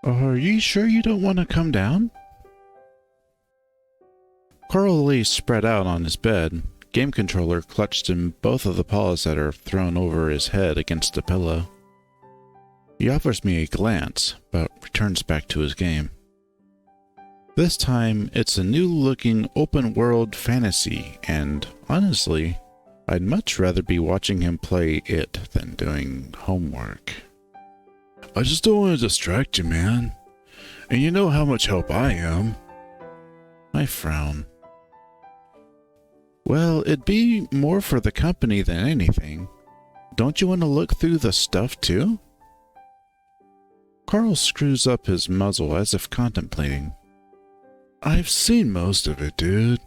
Are you sure you don't want to come down? Carl lay spread out on his bed, game controller clutched in both of the paws that are thrown over his head against the pillow. He offers me a glance, but returns back to his game. This time, it's a new-looking open-world fantasy, and honestly, I'd much rather be watching him play it than doing homework. I just don't want to distract you, man. And you know how much help I am. I frown. Well, it'd be more for the company than anything. Don't you want to look through the stuff, too? Carl screws up his muzzle as if contemplating. I've seen most of it, dude.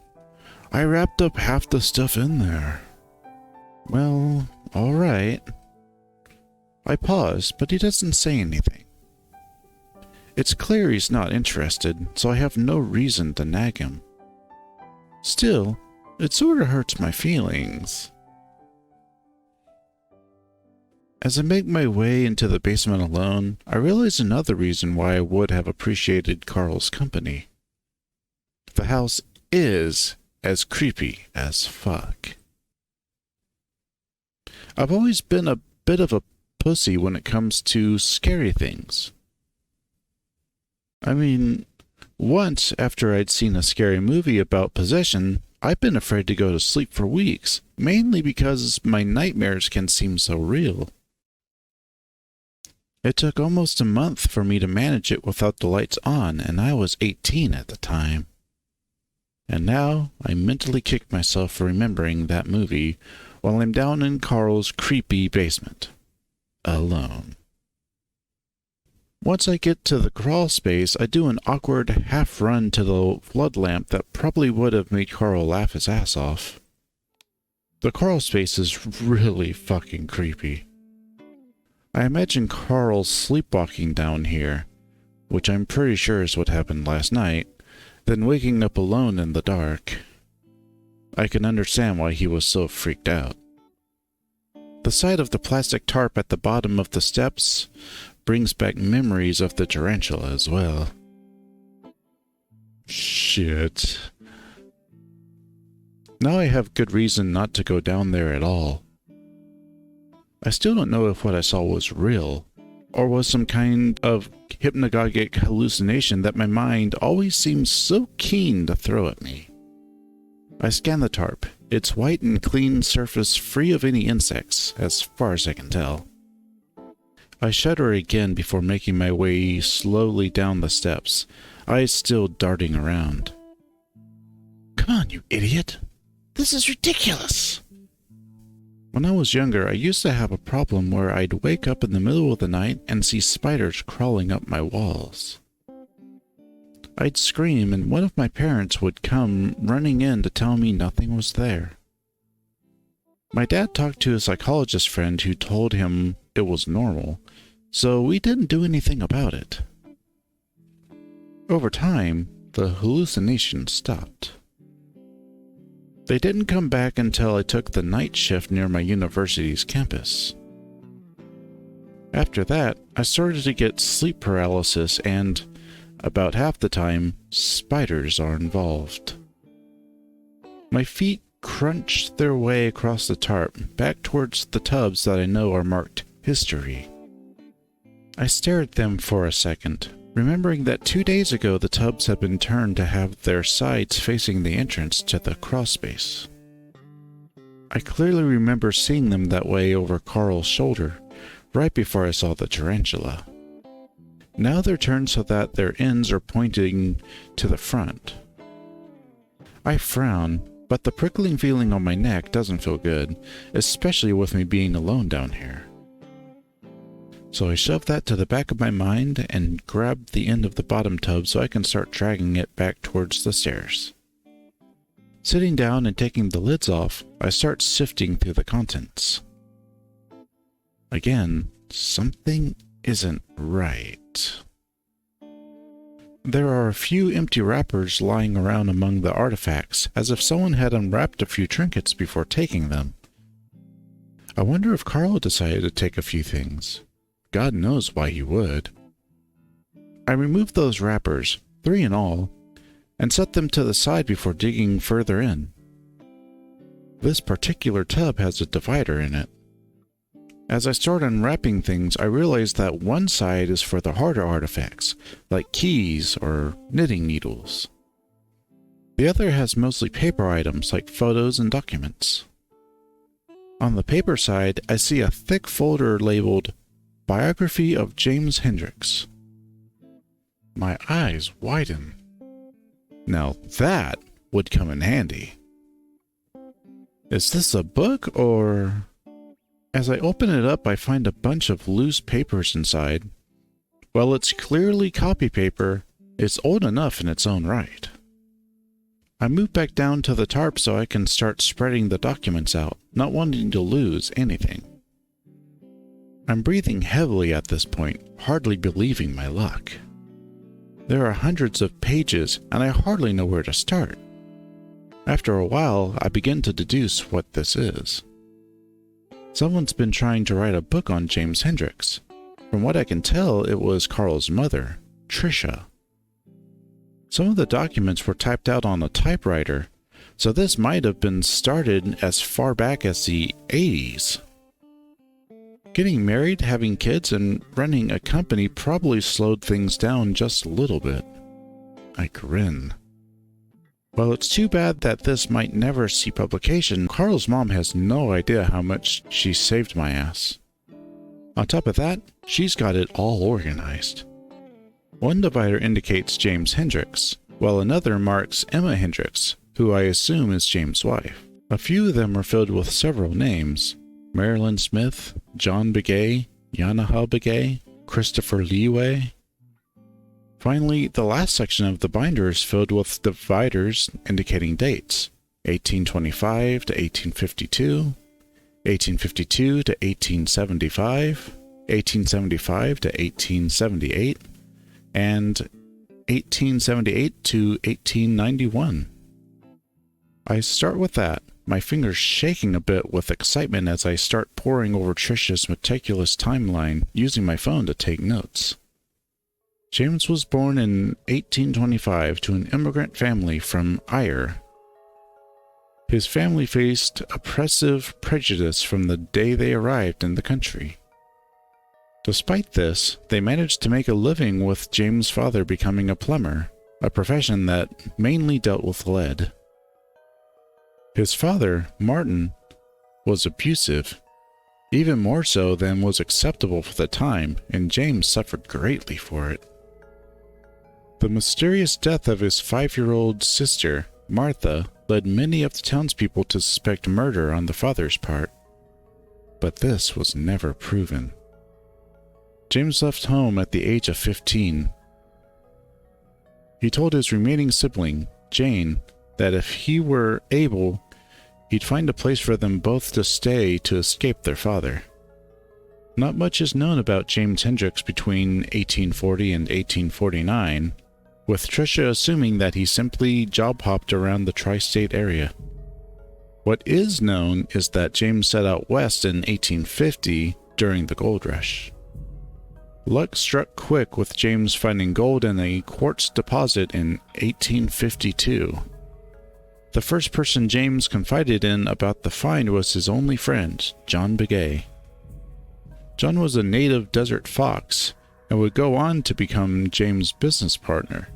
I wrapped up half the stuff in there. Well, all right. I pause, but he doesn't say anything. It's clear he's not interested, so I have no reason to nag him. Still, it sort of hurts my feelings. As I make my way into the basement alone, I realize another reason why I would have appreciated Carl's company. The house is as creepy as fuck. I've always been a bit of a pussy when it comes to scary things. I mean, once after I'd seen a scary movie about possession, I've been afraid to go to sleep for weeks, mainly because my nightmares can seem so real. It took almost a month for me to manage it without the lights on, and I was 18 at the time. And now I mentally kick myself for remembering that movie while I'm down in Carl's creepy basement. Alone. Once I get to the crawl space, I do an awkward half-run to the flood lamp that probably would have made Carl laugh his ass off. The crawl space is really fucking creepy. I imagine Carl sleepwalking down here, which I'm pretty sure is what happened last night, then waking up alone in the dark. I can understand why he was so freaked out. The sight of the plastic tarp at the bottom of the steps brings back memories of the tarantula as well. Shit. Now I have good reason not to go down there at all. I still don't know if what I saw was real, or was some kind of hypnagogic hallucination that my mind always seems so keen to throw at me. I scan the tarp. Its white and clean surface free of any insects, as far as I can tell. I shudder again before making my way slowly down the steps, eyes still darting around. Come on, you idiot! This is ridiculous! When I was younger, I used to have a problem where I'd wake up in the middle of the night and see spiders crawling up my walls. I'd scream, and one of my parents would come running in to tell me nothing was there. My dad talked to a psychologist friend who told him it was normal, so we didn't do anything about it. Over time, the hallucinations stopped. They didn't come back until I took the night shift near my university's campus. After that, I started to get sleep paralysis and, about half the time, spiders are involved. My feet crunch their way across the tarp, back towards the tubs that I know are marked history. I stare at them for a second, remembering that 2 days ago the tubs had been turned to have their sides facing the entrance to the crawlspace. I clearly remember seeing them that way over Carl's shoulder, right before I saw the tarantula. Now they're turned so that their ends are pointing to the front. I frown, but the prickling feeling on my neck doesn't feel good, especially with me being alone down here. So I shove that to the back of my mind and grab the end of the bottom tub so I can start dragging it back towards the stairs. Sitting down and taking the lids off, I start sifting through the contents. Again, something isn't right. There are a few empty wrappers lying around among the artifacts, as if someone had unwrapped a few trinkets before taking them. I wonder if Carl decided to take a few things. God knows why he would. I removed those wrappers, 3 in all, and set them to the side before digging further in. This particular tub has a divider in it. As I start unwrapping things, I realize that one side is for the harder artifacts, like keys or knitting needles. The other has mostly paper items like photos and documents. On the paper side, I see a thick folder labeled Biography of James Hendricks. My eyes widen. Now that would come in handy. Is this a book or... As I open it up, I find a bunch of loose papers inside. While it's clearly copy paper, it's old enough in its own right. I move back down to the tarp so I can start spreading the documents out, not wanting to lose anything. I'm breathing heavily at this point, hardly believing my luck. There are hundreds of pages, and I hardly know where to start. After a while, I begin to deduce what this is. Someone's been trying to write a book on James Hendricks. From what I can tell, it was Carl's mother, Tricia. Some of the documents were typed out on a typewriter, so this might have been started as far back as the 80s. Getting married, having kids, and running a company probably slowed things down just a little bit. I grin. Well, it's too bad that this might never see publication. Carl's mom has no idea how much she saved my ass. On top of that, she's got it all organized. One divider indicates James Hendricks, while another marks Emma Hendricks, who I assume is James' wife. A few of them are filled with several names: Marilyn Smith, John Begay, Yanaha Begay, Christopher Leeway. Finally, the last section of the binder is filled with dividers indicating dates: 1825 to 1852, 1852 to 1875, 1875 to 1878, and 1878 to 1891. I start with that, my fingers shaking a bit with excitement as I start poring over Tricia's meticulous timeline using my phone to take notes. James was born in 1825 to an immigrant family from Ayr. His family faced oppressive prejudice from the day they arrived in the country. Despite this, they managed to make a living with James' father becoming a plumber, a profession that mainly dealt with lead. His father, Martin, was abusive, even more so than was acceptable for the time, and James suffered greatly for it. The mysterious death of his 5-year-old sister, Martha, led many of the townspeople to suspect murder on the father's part, but this was never proven. James left home at the age of 15. He told his remaining sibling, Jane, that if he were able, he'd find a place for them both to stay to escape their father. Not much is known about James Hendricks between 1840 and 1849, with Tricia assuming that he simply job-hopped around the tri-state area. What is known is that James set out west in 1850 during the gold rush. Luck struck quick with James finding gold in a quartz deposit in 1852. The first person James confided in about the find was his only friend, John Begay. John was a native desert fox and would go on to become James' business partner.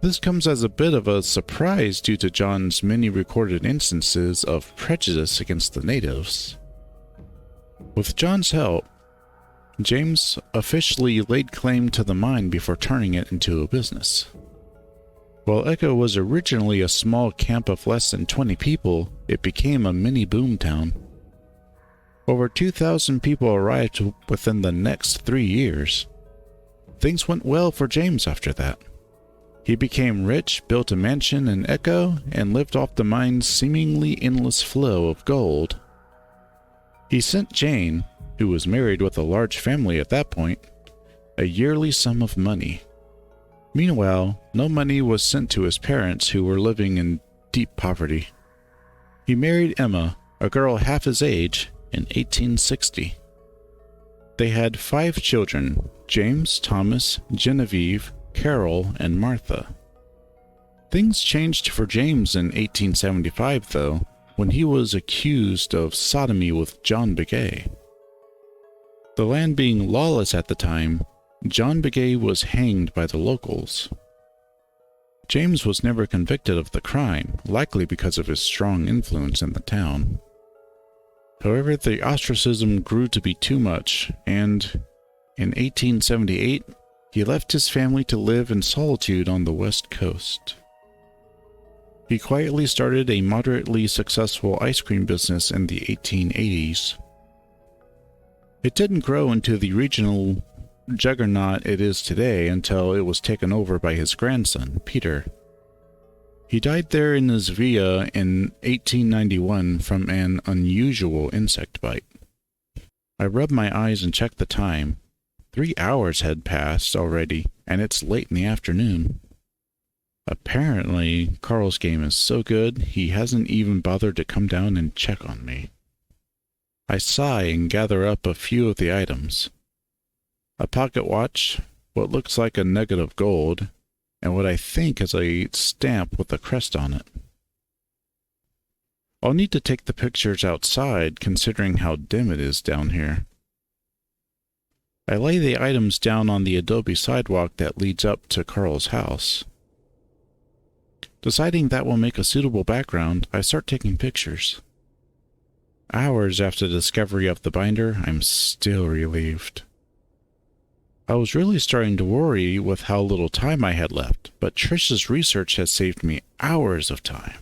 This comes as a bit of a surprise due to John's many recorded instances of prejudice against the natives. With John's help, James officially laid claim to the mine before turning it into a business. While Echo was originally a small camp of less than 20 people, it became a mini boomtown. Over 2,000 people arrived within the next 3 years. Things went well for James after that. He became rich, built a mansion in Echo, and lived off the mine's seemingly endless flow of gold. He sent Jane, who was married with a large family at that point, a yearly sum of money. Meanwhile, no money was sent to his parents, who were living in deep poverty. He married Emma, a girl half his age, in 1860. They had 5 children: James, Thomas, Genevieve, Carol, and Martha. Things changed for James in 1875, though, when he was accused of sodomy with John Begay. The land being lawless at the time, John Begay was hanged by the locals. James was never convicted of the crime, likely because of his strong influence in the town. However, the ostracism grew to be too much, and in 1878, he left his family to live in solitude on the West Coast. He quietly started a moderately successful ice cream business in the 1880s. It didn't grow into the regional juggernaut it is today until it was taken over by his grandson, Peter. He died there in his villa in 1891 from an unusual insect bite. I rubbed my eyes and checked the time. 3 hours had passed already, and it's late in the afternoon. Apparently, Carl's game is so good, he hasn't even bothered to come down and check on me. I sigh and gather up a few of the items. A pocket watch, what looks like a nugget of gold, and what I think is a stamp with a crest on it. I'll need to take the pictures outside, considering how dim it is down here. I lay the items down on the adobe sidewalk that leads up to Carl's house. Deciding that will make a suitable background, I start taking pictures. Hours after the discovery of the binder, I'm still relieved. I was really starting to worry with how little time I had left, but Trish's research had saved me hours of time.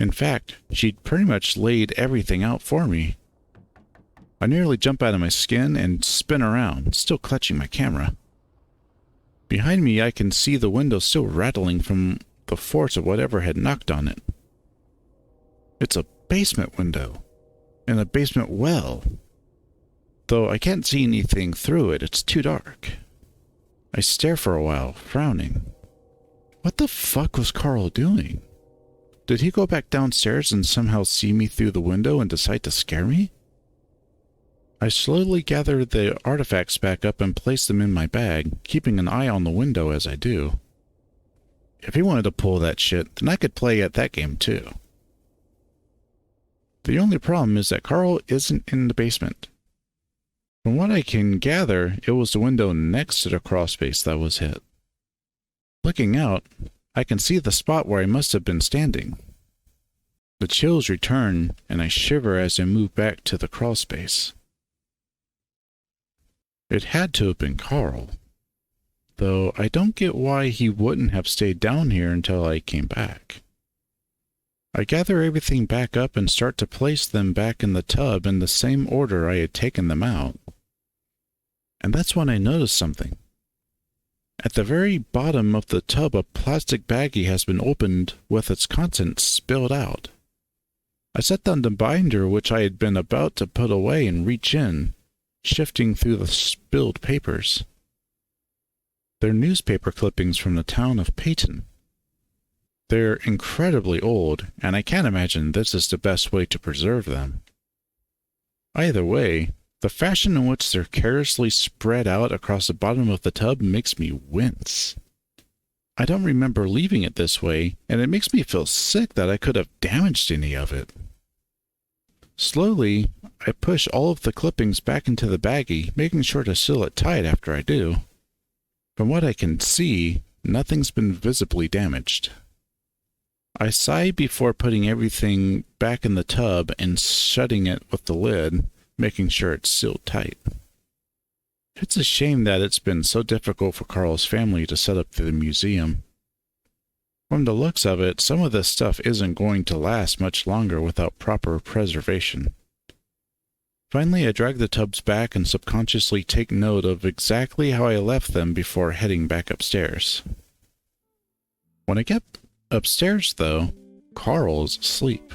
In fact, she'd pretty much laid everything out for me. I nearly jump out of my skin and spin around, still clutching my camera. Behind me, I can see the window still rattling from the force of whatever had knocked on it. It's a basement window, and a basement well. Though I can't see anything through it, it's too dark. I stare for a while, frowning. What the fuck was Carl doing? Did he go back downstairs and somehow see me through the window and decide to scare me? I slowly gather the artifacts back up and place them in my bag, keeping an eye on the window as I do. If he wanted to pull that shit, then I could play at that game too. The only problem is that Carl isn't in the basement. From what I can gather, it was the window next to the crawlspace that was hit. Looking out, I can see the spot where I must have been standing. The chills return, and I shiver as I move back to the crawlspace. It had to have been Carl, though I don't get why he wouldn't have stayed down here until I came back. I gather everything back up and start to place them back in the tub in the same order I had taken them out. And that's when I notice something. At the very bottom of the tub, a plastic baggie has been opened with its contents spilled out. I set down the binder which I had been about to put away and reach in, shifting through the spilled papers. They're newspaper clippings from the town of Peyton. They're incredibly old, and I can't imagine this is the best way to preserve them. Either way, the fashion in which they're carelessly spread out across the bottom of the tub makes me wince. I don't remember leaving it this way, and it makes me feel sick that I could have damaged any of it. Slowly, I push all of the clippings back into the baggie, making sure to seal it tight after I do. From what I can see, nothing's been visibly damaged. I sigh before putting everything back in the tub and shutting it with the lid, making sure it's sealed tight. It's a shame that it's been so difficult for Carl's family to set up the museum. From the looks of it, some of this stuff isn't going to last much longer without proper preservation. Finally, I drag the tubs back and subconsciously take note of exactly how I left them before heading back upstairs. When I get upstairs, though, Carl's asleep.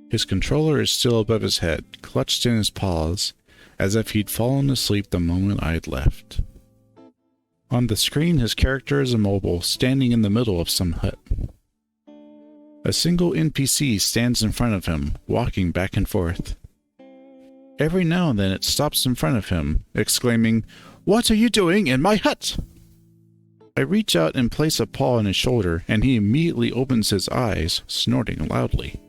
His controller is still above his head, clutched in his paws, as if he'd fallen asleep the moment I'd left. On the screen, his character is immobile, standing in the middle of some hut. A single NPC stands in front of him, walking back and forth. Every now and then it stops in front of him, exclaiming, "What are you doing in my hut?" I reach out and place a paw on his shoulder, and he immediately opens his eyes, snorting loudly.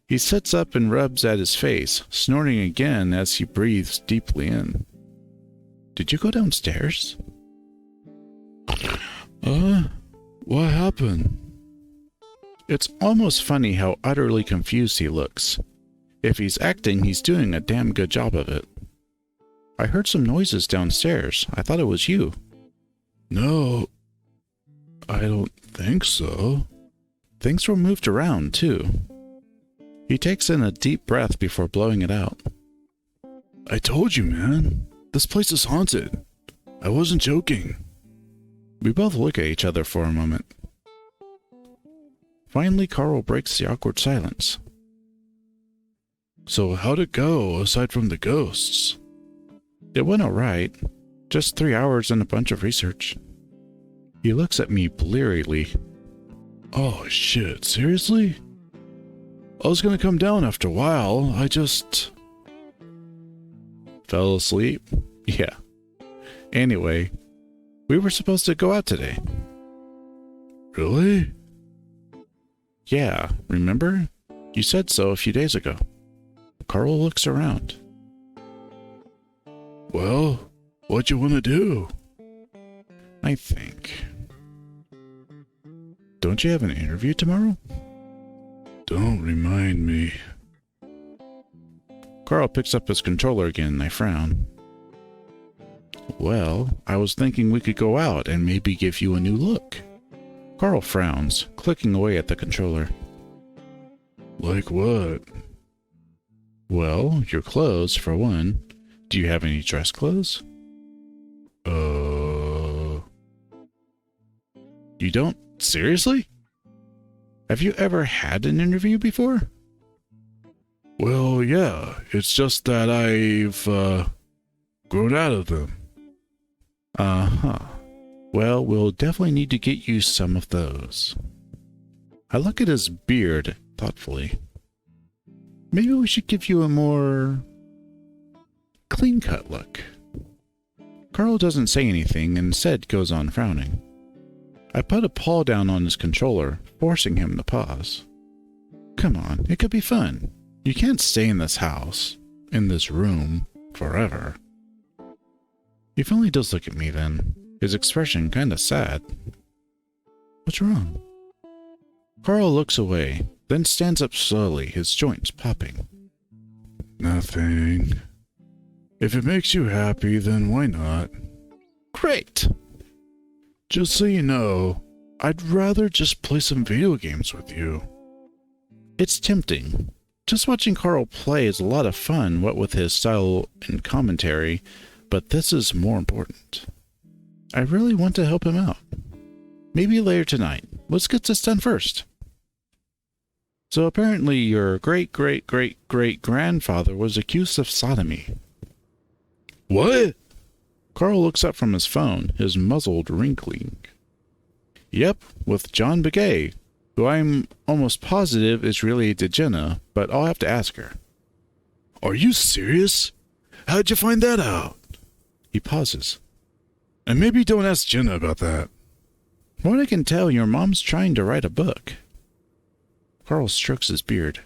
He sits up and rubs at his face, snorting again as he breathes deeply in. "Did you go downstairs?" What happened?" It's almost funny how utterly confused he looks. If he's acting, he's doing a damn good job of it. "I heard some noises downstairs. I thought it was you." "No, I don't think so." Things were moved around, too. He takes in a deep breath before blowing it out. "I told you, man. This place is haunted. I wasn't joking." We both look at each other for a moment. Finally, Carl breaks the awkward silence. "So how'd it go, aside from the ghosts?" "It went alright. Just 3 hours and a bunch of research." He looks at me blearily. "Oh shit, seriously? I was gonna come down after a while, I just..." "Fell asleep?" "Yeah. Anyway, we were supposed to go out today." "Really?" "Yeah, remember? You said so a few days ago." Carl looks around. "Well, what you want to do?" "I think... Don't you have an interview tomorrow?" "Don't remind me." Carl picks up his controller again, and I frown. "Well, I was thinking we could go out and maybe give you a new look." Carl frowns, clicking away at the controller. "Like what?" "Well, your clothes, for one. Do you have any dress clothes?" You don't? Seriously? Have you ever had an interview before?" "Well, yeah. It's just that I've, grown out of them." "Uh-huh. Well, we'll definitely need to get you some of those." I look at his beard thoughtfully. "Maybe we should give you a more clean-cut look." Carl doesn't say anything and instead goes on frowning. I put a paw down on his controller, forcing him to pause. "Come on, it could be fun. You can't stay in this house, in this room, forever." He finally does look at me then, his expression kinda sad. "What's wrong?" Carl looks away, then stands up slowly, his joints popping. "Nothing. If it makes you happy, then why not?" "Great! Just so you know, I'd rather just play some video games with you." It's tempting. Just watching Carl play is a lot of fun, what with his style and commentary, but this is more important. I really want to help him out. Maybe later tonight. Let's get this done first. "So apparently your great-great-great-great-grandfather was accused of sodomy." "What?" Carl looks up from his phone, his muzzle wrinkling. "Yep, with John Begay, who I'm almost positive is related to Jenna, but I'll have to ask her." "Are you serious? How'd you find that out?" He pauses. "And maybe don't ask Jenna about that." "From what I can tell, your mom's trying to write a book." Carl strokes his beard.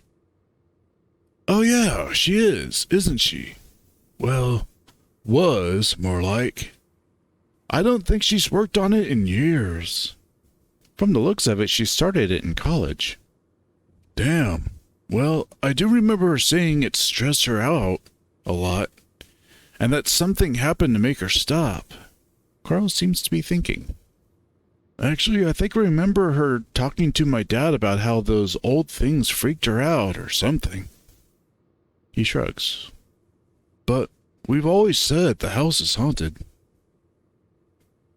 "Oh yeah, she is, isn't she? Well, was, more like. I don't think she's worked on it in years. From the looks of it, she started it in college." "Damn. Well, I do remember her saying it stressed her out a lot, and that something happened to make her stop." Carl seems to be thinking. "Actually, I think I remember her talking to my dad about how those old things freaked her out or something." He shrugs. "But we've always said the house is haunted."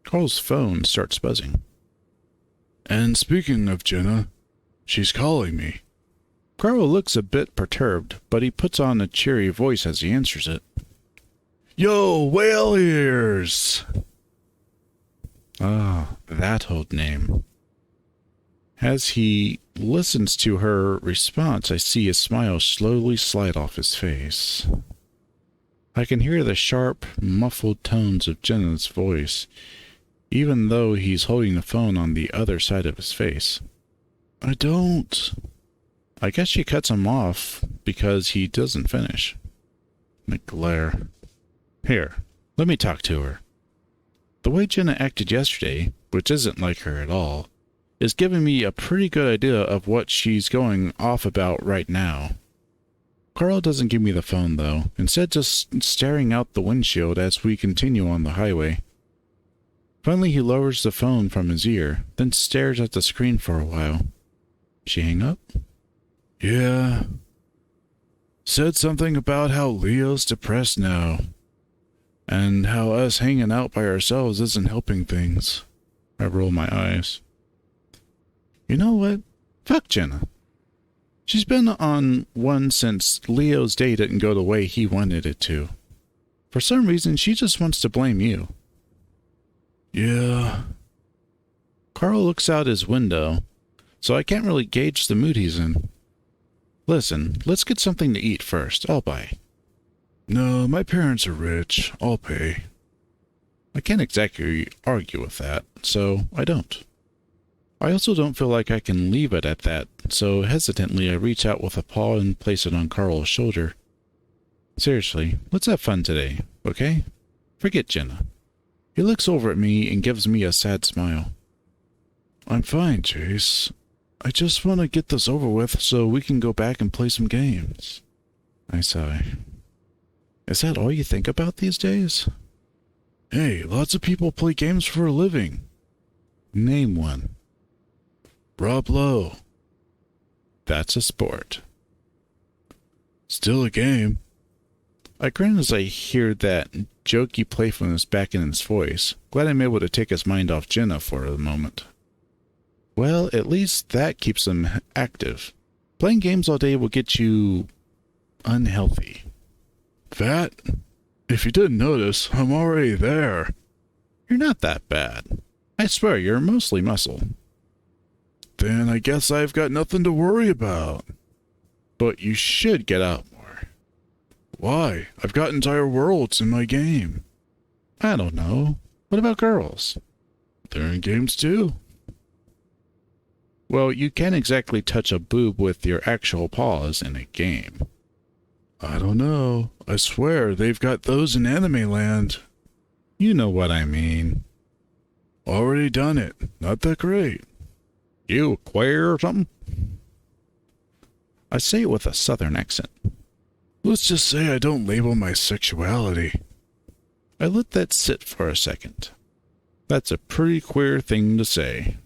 Carl's phone starts buzzing. "And speaking of Jenna, she's calling me." Carl looks a bit perturbed, but he puts on a cheery voice as he answers it. "Yo, whale ears!" Ah, that old name. As he listens to her response, I see a smile slowly slide off his face. I can hear the sharp, muffled tones of Jenna's voice, even though he's holding the phone on the other side of his face. I don't... I guess she cuts him off because he doesn't finish. The glare. Here, let me talk to her. The way Jenna acted yesterday, which isn't like her at all, is giving me a pretty good idea of what she's going off about right now. Carl doesn't give me the phone, though, instead just staring out the windshield as we continue on the highway. Finally, he lowers the phone from his ear, then stares at the screen for a while. She hang up? Yeah. Said something about how Leo's depressed now, and how us hanging out by ourselves isn't helping things. I roll my eyes. You know what? Fuck Jenna. She's been on one since Leo's day didn't go the way he wanted it to. For some reason, she just wants to blame you. Yeah. Carl looks out his window, so I can't really gauge the mood he's in. Listen, let's get something to eat first. I'll buy. No, my parents are rich. I'll pay. I can't exactly argue with that, so I don't. I also don't feel like I can leave it at that, so hesitantly I reach out with a paw and place it on Carl's shoulder. Seriously, let's have fun today, okay? Forget Jenna. He looks over at me and gives me a sad smile. I'm fine, Chase. I just want to get this over with so we can go back and play some games. I sigh. Is that all you think about these days? Hey, lots of people play games for a living. Name one. Rob Lowe. That's a sport. Still a game. I grin as I hear that jokey playfulness back in his voice, glad I'm able to take his mind off Jenna for a moment. Well, at least that keeps him active. Playing games all day will get you... unhealthy. Fat? If you didn't notice, I'm already there. You're not that bad. I swear, you're mostly muscle. Then I guess I've got nothing to worry about. But you should get out more. Why? I've got entire worlds in my game. I don't know. What about girls? They're in games too. Well, you can't exactly touch a boob with your actual paws in a game. I don't know. I swear they've got those in anime land. You know what I mean. Already done it. Not that great. You queer or something? I say it with a southern accent. Let's just say I don't label my sexuality. I let that sit for a second. That's a pretty queer thing to say.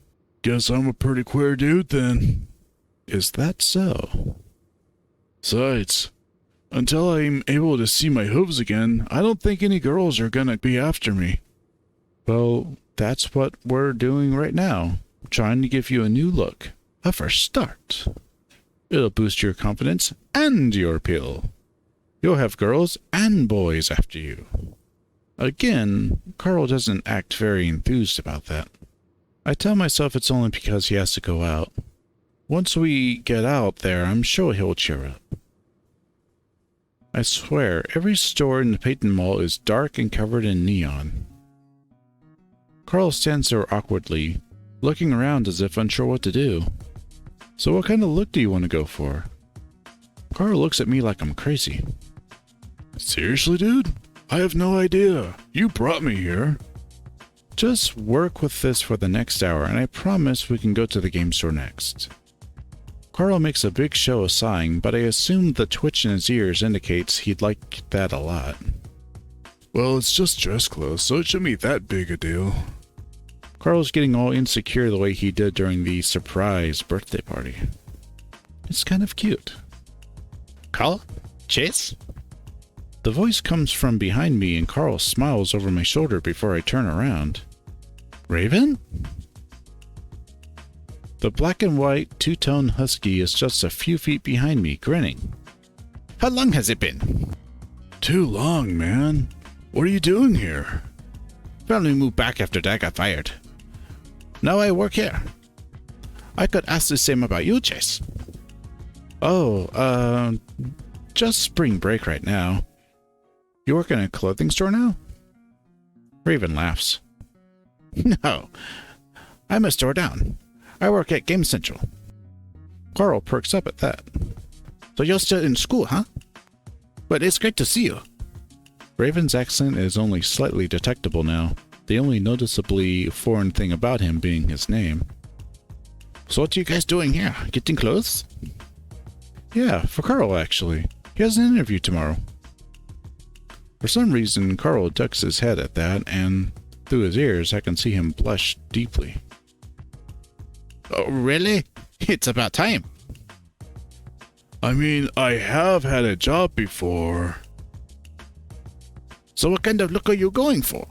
Guess I'm a pretty queer dude then. Is that so? Besides, until I'm able to see my hooves again, I don't think any girls are gonna be after me. Well, that's what we're doing right now. Trying to give you a new look. A fresh start. It'll boost your confidence and your appeal. You'll have girls and boys after you. Again, Carl doesn't act very enthused about that. I tell myself it's only because he has to go out. Once we get out there, I'm sure he'll cheer up. I swear, every store in the Peyton Mall is dark and covered in neon. Carl stands there awkwardly, looking around as if unsure what to do. So what kind of look do you want to go for? Carl looks at me like I'm crazy. Seriously, dude? I have no idea. You brought me here. Just work with this for the next hour, and I promise we can go to the game store next. Carl makes a big show of sighing, but I assume the twitch in his ears indicates he'd like that a lot. Well, it's just dress clothes, so it shouldn't be that big a deal. Carl's getting all insecure the way he did during the surprise birthday party. It's kind of cute. Carl? Chase? The voice comes from behind me and Carl smiles over my shoulder before I turn around. Raven? The black and white two-tone husky is just a few feet behind me, grinning. How long has it been? Too long, man. What are you doing here? Family moved back after Dad got fired. Now I work here. I could ask the same about you, Chase. Oh, just spring break right now. You work in a clothing store now? Raven laughs. No, I'm a store down. I work at Game Central. Carl perks up at that. So you're still in school, huh? But it's great to see you. Raven's accent is only slightly detectable now, the only noticeably foreign thing about him being his name. So what are you guys doing here? Getting clothes? Yeah, for Carl actually. He has an interview tomorrow. For some reason, Carl ducks his head at that, and through his ears I can see him blush deeply. Oh, really? It's about time. I mean, I have had a job before. So what kind of look are you going for?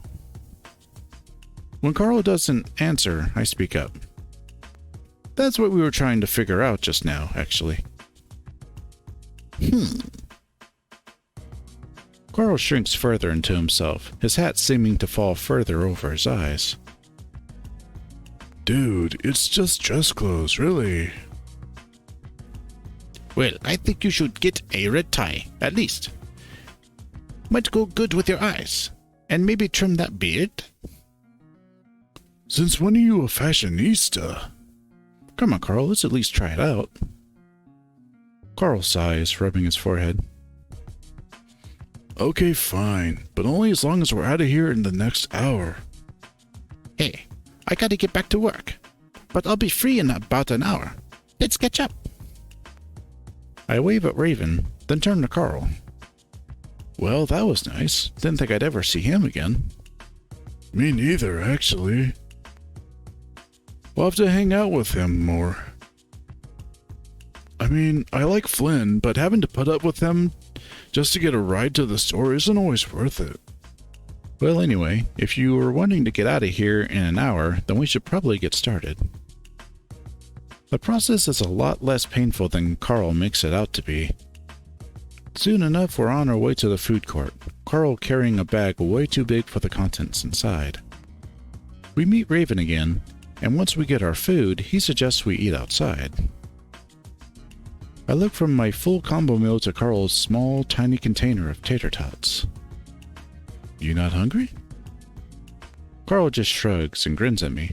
When Carl doesn't answer, I speak up. That's what we were trying to figure out just now, actually. Carl shrinks further into himself, his hat seeming to fall further over his eyes. Dude, it's just dress clothes, really. Well, I think you should get a red tie, at least. Might go good with your eyes. And maybe trim that beard. Since when are you a fashionista? Come on, Carl, let's at least try it out. Carl sighs, rubbing his forehead. Okay, fine, but only as long as we're out of here in the next hour. Hey, I gotta get back to work, but I'll be free in about an hour. Let's catch up. I wave at Raven, then turn to Carl. Well, that was nice. Didn't think I'd ever see him again. Me neither, actually. We'll have to hang out with him more. I mean, I like Flynn, but having to put up with him just to get a ride to the store isn't always worth it. Well, anyway, if you were wanting to get out of here in an hour, then we should probably get started. The process is a lot less painful than Carl makes it out to be. Soon enough, we're on our way to the food court, Carl carrying a bag way too big for the contents inside. We meet Raven again, and once we get our food, he suggests we eat outside. I look from my full combo meal to Carl's small, tiny container of tater tots. You not hungry? Carl just shrugs and grins at me.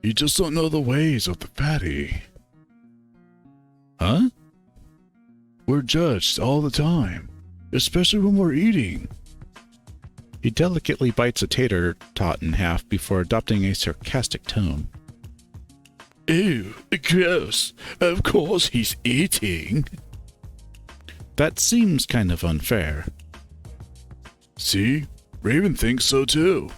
You just don't know the ways of the fatty. Huh? We're judged all the time, especially when we're eating. He delicately bites a tater tot in half before adopting a sarcastic tone. Ew, gross. Of course he's eating. That seems kind of unfair. See? Raven thinks so too.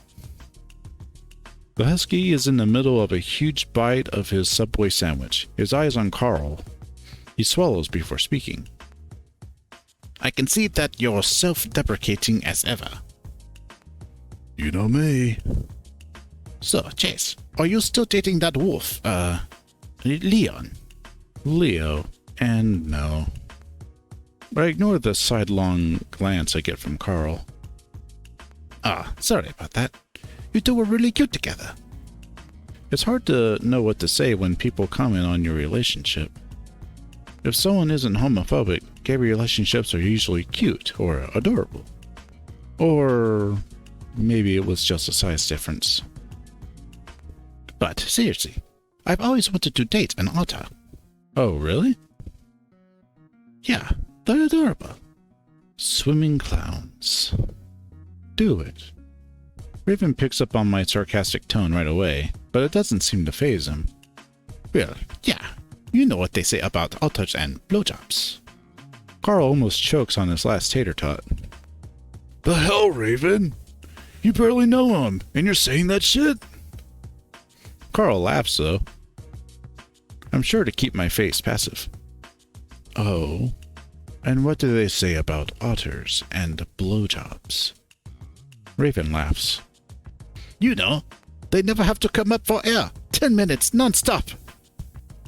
The husky is in the middle of a huge bite of his Subway sandwich, his eyes on Carl. He swallows before speaking. I can see that you're self-deprecating as ever. You know me. So, Chase, are you still dating that wolf, Leon? Leo, and no. I ignore the sidelong glance I get from Carl. Ah, sorry about that. You two were really cute together. It's hard to know what to say when people comment on your relationship. If someone isn't homophobic, gay relationships are usually cute or adorable. Or maybe it was just a size difference. But seriously, I've always wanted to date an otter. Oh, really? Yeah, they're adorable. Swimming clowns. Do it. Raven picks up on my sarcastic tone right away, but it doesn't seem to faze him. Well, yeah, you know what they say about otters and blowjobs. Carl almost chokes on his last tater tot. The hell, Raven? You barely know him, and you're saying that shit? Carl laughs, though. I'm sure to keep my face passive. Oh, and what do they say about otters and blowjobs? Raven laughs. You know, they never have to come up for air. 10 minutes non-stop.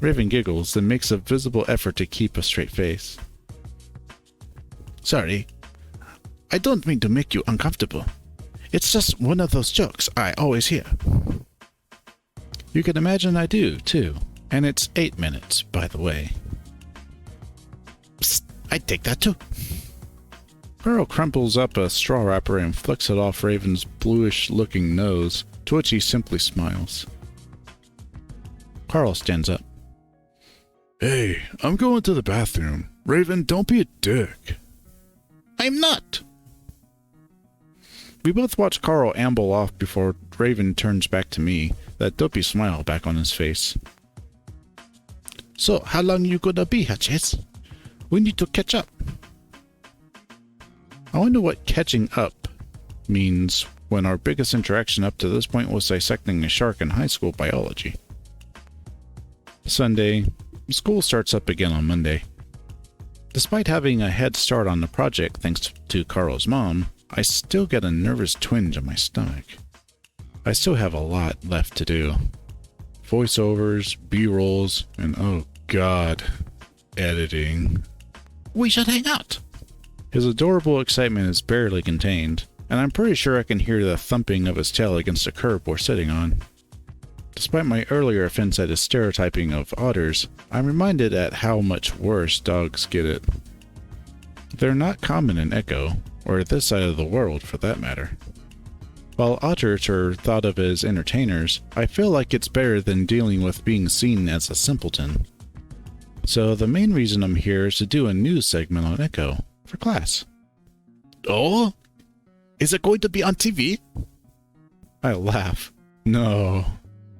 Raven giggles and makes a visible effort to keep a straight face. Sorry, I don't mean to make you uncomfortable. It's just one of those jokes I always hear. You can imagine I do, too. And it's 8 minutes, by the way. Psst, I'd take that too. Carl crumples up a straw wrapper and flicks it off Raven's bluish-looking nose, to which he simply smiles. Carl stands up. Hey, I'm going to the bathroom. Raven, don't be a dick. I'm not. We both watch Carl amble off before Raven turns back to me, that dopey smile back on his face. So, how long you gonna be here, Chase? We need to catch up. I wonder what catching up means when our biggest interaction up to this point was dissecting a shark in high school biology. Sunday, school starts up again on Monday. Despite having a head start on the project thanks to Carl's mom, I still get a nervous twinge in my stomach. I still have a lot left to do. Voiceovers, B-rolls, and oh god, editing. We should hang out. His adorable excitement is barely contained, and I'm pretty sure I can hear the thumping of his tail against the curb we're sitting on. Despite my earlier offense at his stereotyping of otters, I'm reminded at how much worse dogs get it. They're not common in Echo, or this side of the world for that matter. While otters are thought of as entertainers, I feel like it's better than dealing with being seen as a simpleton. So the main reason I'm here is to do a news segment on Echo, for class. Oh? Is it going to be on TV? I laugh. No.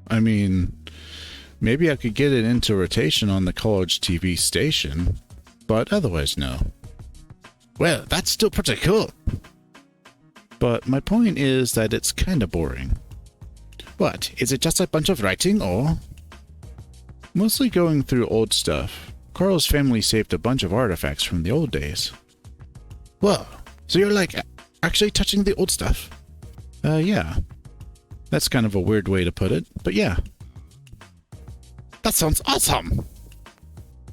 I mean, maybe I could get it into rotation on the college TV station, but otherwise no. Well, that's still pretty cool. But my point is that it's kinda boring. What, is it just a bunch of writing, or? Mostly going through old stuff. Carl's family saved a bunch of artifacts from the old days. Whoa, so you're like actually touching the old stuff? Yeah. That's kind of a weird way to put it, but yeah. That sounds awesome!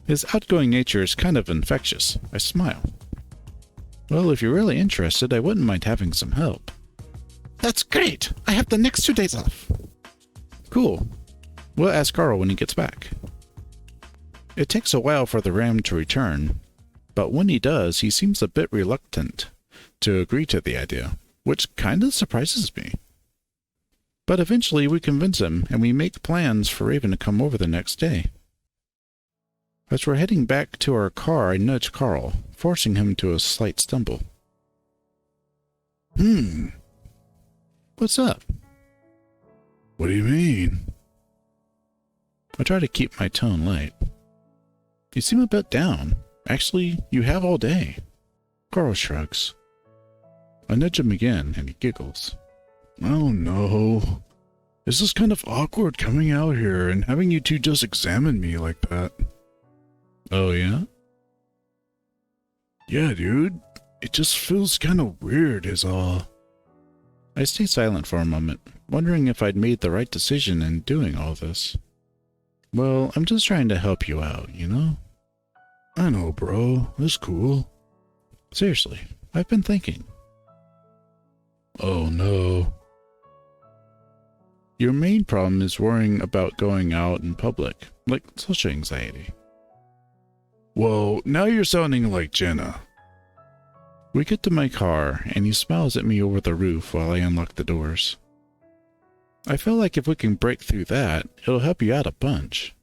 His outgoing nature is kind of infectious. I smile. Well, if you're really interested, I wouldn't mind having some help. That's great! I have the next 2 days off. Cool. We'll ask Carl when he gets back. It takes a while for the ram to return, but when he does, he seems a bit reluctant to agree to the idea, which kinda surprises me. But eventually we convince him, and we make plans for Raven to come over the next day. As we're heading back to our car, I nudge Carl, forcing him to a slight stumble. What's up? What do you mean? I try to keep my tone light. You seem a bit down. Actually, you have all day. Carl shrugs. I nudge him again, and he giggles. Oh no. This is kind of awkward coming out here and having you two just examine me like that. Oh yeah? Yeah, dude. It just feels kind of weird is all. I stay silent for a moment, wondering if I'd made the right decision in doing all this. Well, I'm just trying to help you out, you know? I know, bro. It's cool. Seriously, I've been thinking. Oh no. Your main problem is worrying about going out in public, like social anxiety. Whoa, now you're sounding like Jenna. We get to my car, and he smiles at me over the roof while I unlock the doors. I feel like if we can break through that, it'll help you out a bunch.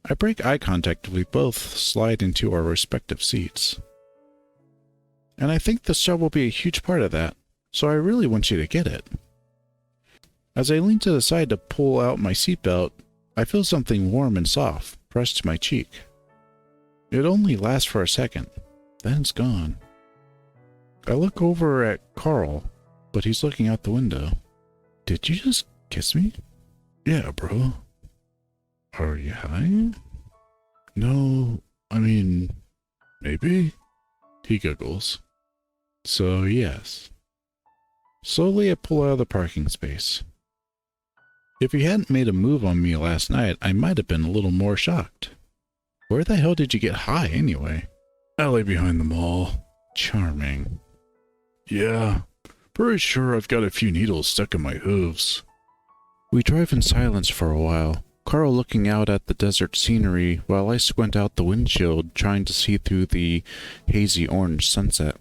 I break eye contact as we both slide into our respective seats. And I think this job will be a huge part of that, so I really want you to get it. As I lean to the side to pull out my seatbelt, I feel something warm and soft pressed to my cheek. It only lasts for a second, then it's gone. I look over at Carl, but he's looking out the window. Did you just kiss me? Yeah, bro. Are you high? No, I mean, maybe? He giggles. So, yes. Slowly I pull out of the parking space. If he hadn't made a move on me last night, I might have been a little more shocked. Where the hell did you get high, anyway? Alley behind the mall. Charming. Yeah, pretty sure I've got a few needles stuck in my hooves. We drive in silence for a while, Carl looking out at the desert scenery while I squint out the windshield trying to see through the hazy orange sunset.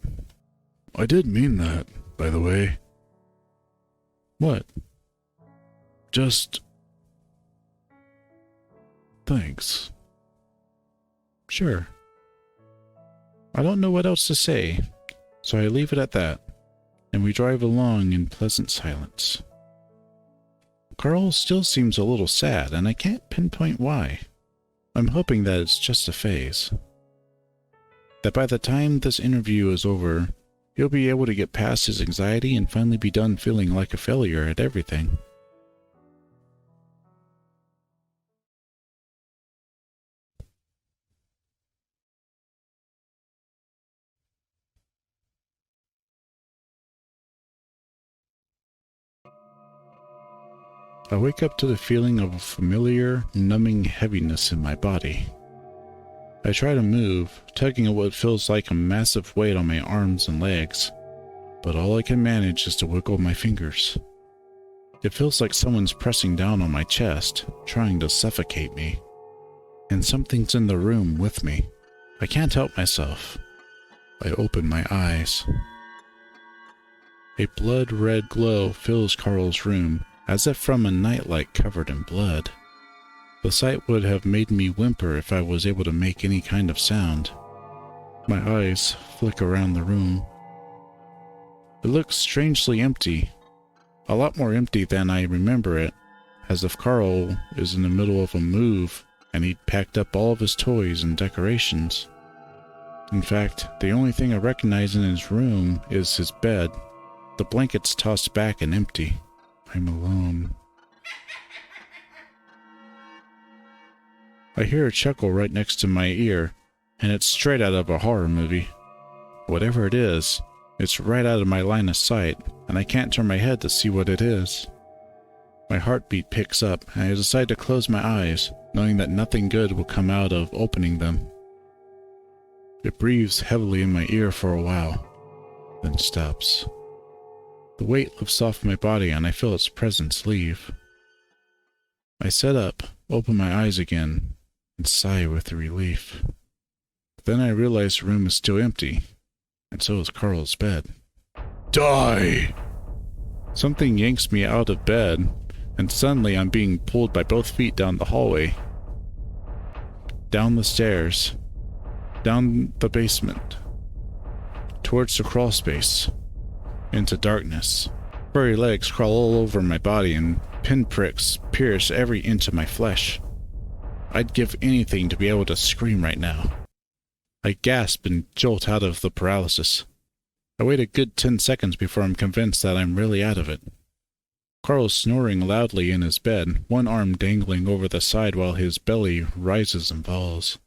I did mean that, by the way. What? Just... thanks. Sure. I don't know what else to say, so I leave it at that, and we drive along in pleasant silence. Carl still seems a little sad, and I can't pinpoint why. I'm hoping that it's just a phase. That by the time this interview is over, he'll be able to get past his anxiety and finally be done feeling like a failure at everything. I wake up to the feeling of a familiar, numbing heaviness in my body. I try to move, tugging at what feels like a massive weight on my arms and legs, but all I can manage is to wiggle my fingers. It feels like someone's pressing down on my chest, trying to suffocate me. And something's in the room with me. I can't help myself. I open my eyes. A blood-red glow fills Carl's room, as if from a nightlight covered in blood. The sight would have made me whimper if I was able to make any kind of sound. My eyes flick around the room. It looks strangely empty, a lot more empty than I remember it, as if Carl is in the middle of a move and he'd packed up all of his toys and decorations. In fact, the only thing I recognize in his room is his bed, the blankets tossed back and empty. I'm alone. I hear a chuckle right next to my ear, and it's straight out of a horror movie. Whatever it is, it's right out of my line of sight, and I can't turn my head to see what it is. My heartbeat picks up, and I decide to close my eyes, knowing that nothing good will come out of opening them. It breathes heavily in my ear for a while, then stops. The weight lifts off my body and I feel its presence leave. I sit up, open my eyes again, and sigh with relief. Then I realize the room is still empty, and so is Carl's bed. Die! Something yanks me out of bed, and suddenly I'm being pulled by both feet down the hallway. Down the stairs. Down the basement. Towards the crawl space. Into darkness. Furry legs crawl all over my body and pinpricks pierce every inch of my flesh. I'd give anything to be able to scream right now. I gasp and jolt out of the paralysis. I wait a good 10 seconds before I'm convinced that I'm really out of it. Carl's snoring loudly in his bed, one arm dangling over the side while his belly rises and falls.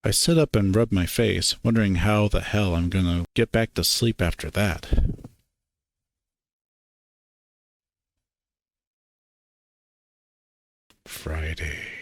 I sit up and rub my face, wondering how the hell I'm gonna get back to sleep after that. Friday.